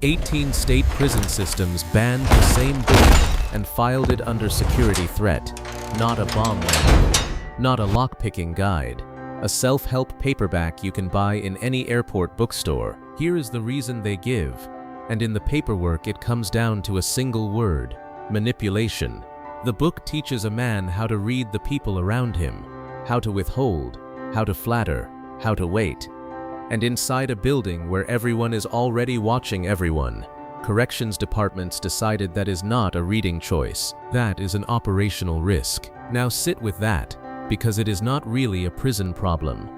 18 state prison systems banned the same book and filed it under security threat. Not a bomb manual, not a lockpicking guide, a self-help paperback you can buy in any airport bookstore. Here is the reason they give, and in the paperwork it comes down to a single word: manipulation. The book teaches a man how to read the people around him, how to withhold, how to flatter, how to wait. And inside a building where everyone is already watching everyone, corrections departments decided that is not a reading choice. That is an operational risk. Now sit with that, because it is not really a prison problem.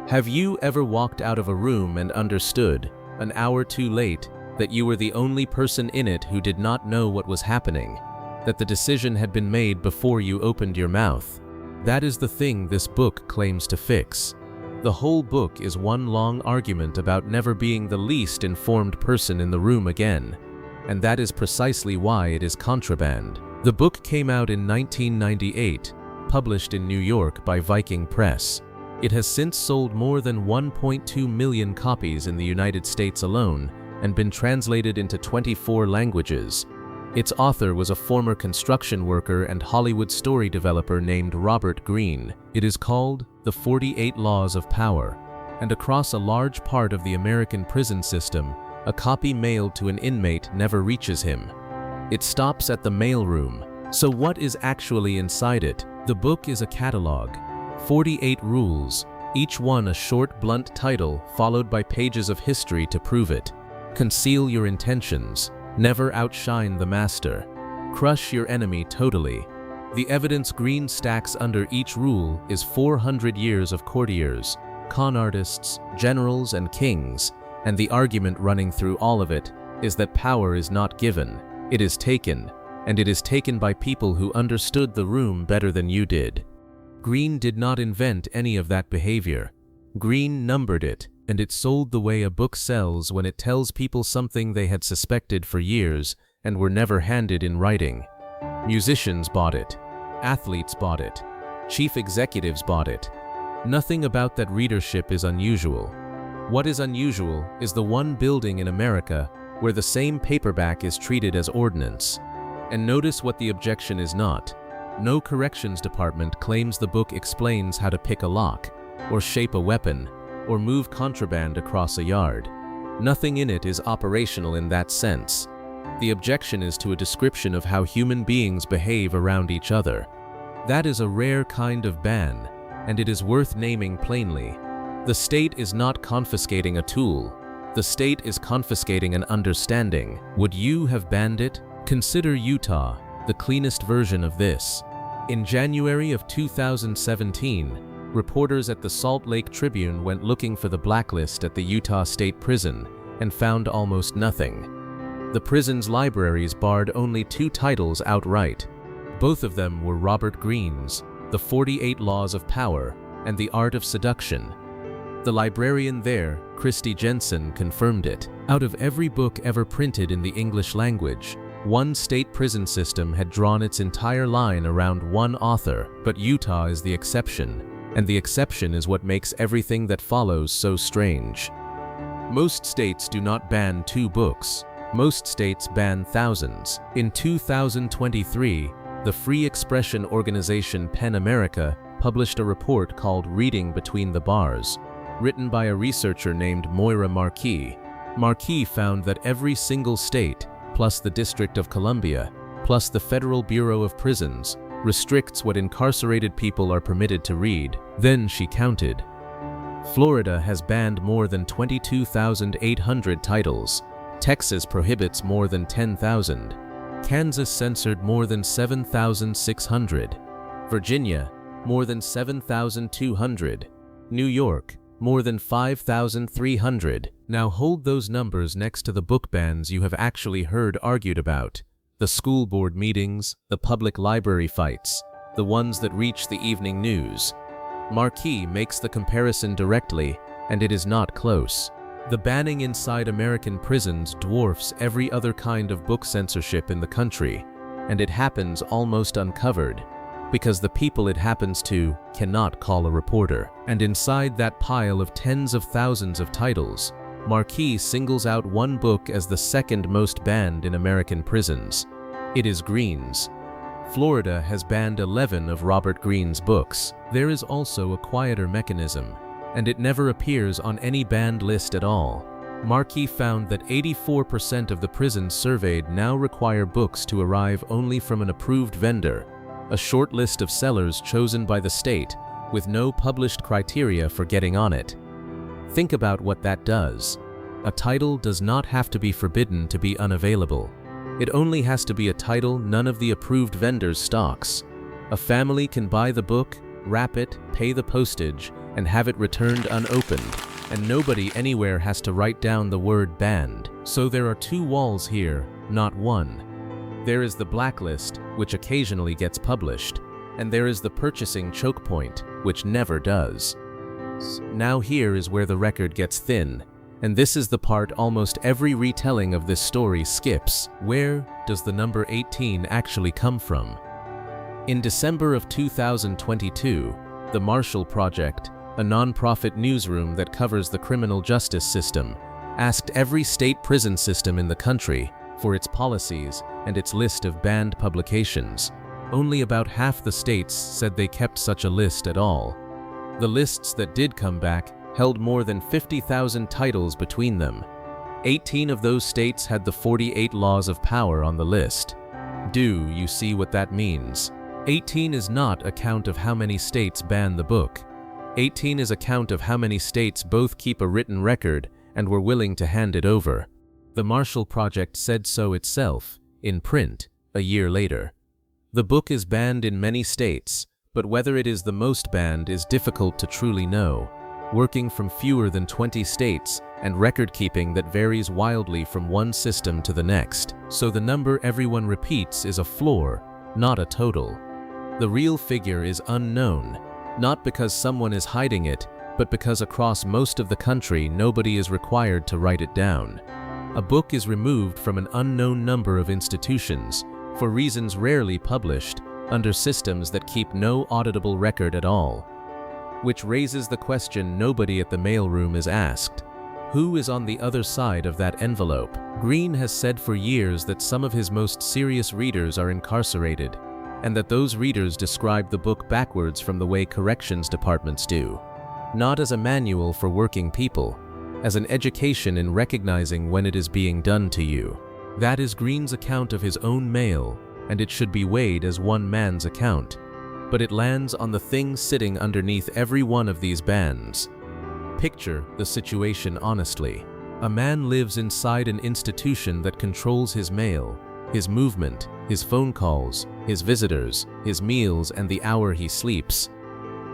Have you ever walked out of a room and understood, an hour too late, that you were the only person in it who did not know what was happening, that the decision had been made before you opened your mouth? That is the thing this book claims to fix. The whole book is one long argument about never being the least informed person in the room again, and that is precisely why it is contraband. The book came out in 1998, published in New York by Viking Press. It has since sold more than 1.2 million copies in the United States alone and been translated into 24 languages. Its author was a former construction worker and Hollywood story developer named Robert Greene. It is called The 48 Laws of Power, and across a large part of the American prison system, a copy mailed to an inmate never reaches him. It stops at the mailroom. So what is actually inside it? The book is a catalog, 48 rules, each one a short, blunt title followed by pages of history to prove it. Conceal your intentions. Never outshine the master. Crush your enemy totally. The evidence Greene stacks under each rule is 400 years of courtiers, con artists, generals, and kings, and the argument running through all of it is that power is not given, it is taken, and it is taken by people who understood the room better than you did. Greene did not invent any of that behavior. Greene numbered it, and it sold the way a book sells when it tells people something they had suspected for years and were never handed in writing. Musicians bought it. Athletes bought it. Chief executives bought it. Nothing about that readership is unusual. What is unusual is the one building in America where the same paperback is treated as ordnance. And notice what the objection is not. No corrections department claims the book explains how to pick a lock, or shape a weapon, or move contraband across a yard. Nothing in it is operational in that sense. The objection is to a description of how human beings behave around each other. That is a rare kind of ban, and it is worth naming plainly. The state is not confiscating a tool. The state is confiscating an understanding. Would you have banned it? Consider Utah, the cleanest version of this. In January of 2017, reporters at the Salt Lake Tribune went looking for the blacklist at the Utah State Prison and found almost nothing. The prison's libraries barred only 2 titles outright. Both of them were Robert Greene's, The 48 Laws of Power and The Art of Seduction. The librarian there, Christy Jensen, confirmed it. Out of every book ever printed in the English language, one state prison system had drawn its entire line around one author, but Utah is the exception. And the exception is what makes everything that follows so strange. Most states do not ban 2 books. Most states ban thousands. In 2023, the free expression organization PEN America published a report called Reading Between the Bars, written by a researcher named Moira Marquis. Marquis found that every single state, plus the District of Columbia, plus the Federal Bureau of Prisons, restricts what incarcerated people are permitted to read. Then she counted. Florida has banned more than 22,800 titles. Texas prohibits more than 10,000. Kansas censored more than 7,600. Virginia, more than 7,200. New York, more than 5,300. Now hold those numbers next to the book bans you have actually heard argued about. The school board meetings, the public library fights, the ones that reach the evening news. Marquis makes the comparison directly, and it is not close. The banning inside American prisons dwarfs every other kind of book censorship in the country, and it happens almost uncovered, because the people it happens to cannot call a reporter. And inside that pile of tens of thousands of titles, Marquis singles out one book as the second most banned in American prisons. It is Greene's. Florida has banned 11 of Robert Greene's books. There is also a quieter mechanism, and it never appears on any banned list at all. Marquis found that 84% of the prisons surveyed now require books to arrive only from an approved vendor, a short list of sellers chosen by the state, with no published criteria for getting on it. Think about what that does. A title does not have to be forbidden to be unavailable. It only has to be a title none of the approved vendors stocks. A family can buy the book, wrap it, pay the postage, and have it returned unopened, and nobody anywhere has to write down the word banned. So there are two walls here, not one. There is the blacklist, which occasionally gets published, and there is the purchasing choke point, which never does. Now here is where the record gets thin, and this is the part almost every retelling of this story skips. Where does the number 18 actually come from? In December of 2022, the Marshall Project, a non-profit newsroom that covers the criminal justice system, asked every state prison system in the country for its policies and its list of banned publications. Only about half the states said they kept such a list at all. The lists that did come back held more than 50,000 titles between them. 18 of those states had the 48 laws of power on the list. Do you see what that means? 18 is not a count of how many states ban the book. 18 is a count of how many states both keep a written record and were willing to hand it over. The Marshall Project said so itself, in print, a year later. The book is banned in many states, but whether it is the most banned is difficult to truly know, working from fewer than 20 states and record-keeping that varies wildly from one system to the next. So the number everyone repeats is a floor, not a total. The real figure is unknown, not because someone is hiding it, but because across most of the country nobody is required to write it down. A book is removed from an unknown number of institutions, for reasons rarely published, under systems that keep no auditable record at all. Which raises the question nobody at the mailroom is asked. Who is on the other side of that envelope? Greene has said for years that some of his most serious readers are incarcerated, and that those readers describe the book backwards from the way corrections departments do. Not as a manual for working people, as an education in recognizing when it is being done to you. That is Greene's account of his own mail, and it should be weighed as one man's account. But it lands on the thing sitting underneath every one of these bans. Picture the situation honestly. A man lives inside an institution that controls his mail, his movement, his phone calls, his visitors, his meals, and the hour he sleeps.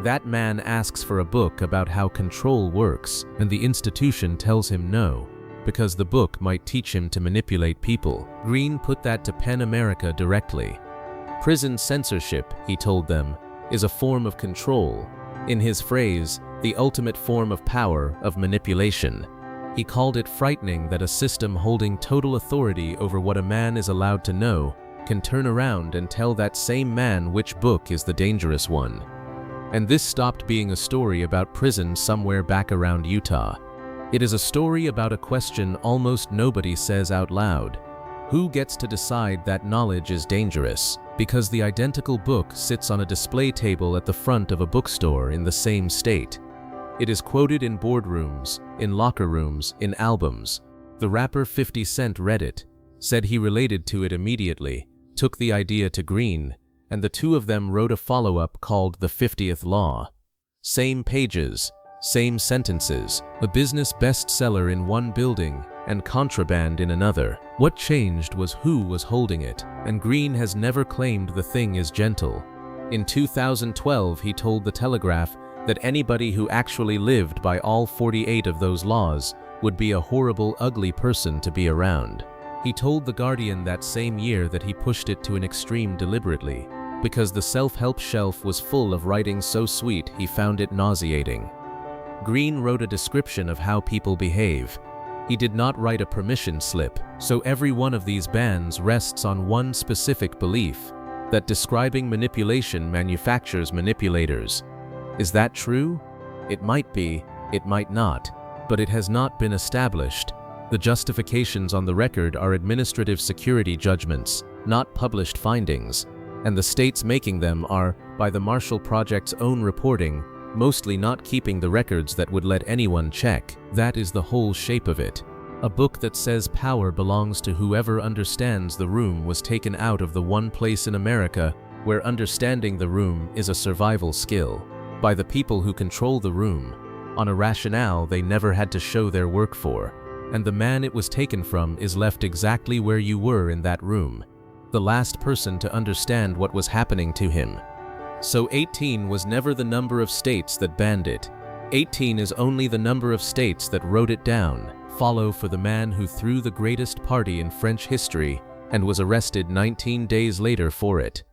That man asks for a book about how control works, and the institution tells him no, because the book might teach him to manipulate people. Greene put that to PEN America directly. Prison censorship, he told them, is a form of control. In his phrase, the ultimate form of power, of manipulation. He called it frightening that a system holding total authority over what a man is allowed to know can turn around and tell that same man which book is the dangerous one. And this stopped being a story about prison somewhere back around Utah. It is a story about a question almost nobody says out loud. Who gets to decide that knowledge is dangerous? Because the identical book sits on a display table at the front of a bookstore in the same state. It is quoted in boardrooms, in locker rooms, in albums. The rapper 50 Cent read it, said he related to it immediately, took the idea to Greene, and the two of them wrote a follow-up called The 50th Law. Same pages, same sentences, a business bestseller in one building and contraband in another. What changed was who was holding it, and Greene has never claimed the thing is gentle. In 2012, he told The Telegraph that anybody who actually lived by all 48 of those laws would be a horrible, ugly person to be around. He told The Guardian that same year that he pushed it to an extreme deliberately, because the self-help shelf was full of writing so sweet he found it nauseating. Greene wrote a description of how people behave. He did not write a permission slip, so every one of these bans rests on one specific belief, that describing manipulation manufactures manipulators. Is that true? It might be, it might not. but it has not been established. The justifications on the record are administrative security judgments, not published findings, and the states making them are, by the Marshall Project's own reporting, mostly not keeping the records that would let anyone check. That is the whole shape of it. A book that says power belongs to whoever understands the room was taken out of the one place in America where understanding the room is a survival skill, by the people who control the room, on a rationale they never had to show their work for, and the man it was taken from is left exactly where you were in that room, the last person to understand what was happening to him. So 18 was never the number of states that banned it. 18 is only the number of states that wrote it down. Follow for the man who threw the greatest party in French history and was arrested 19 days later for it.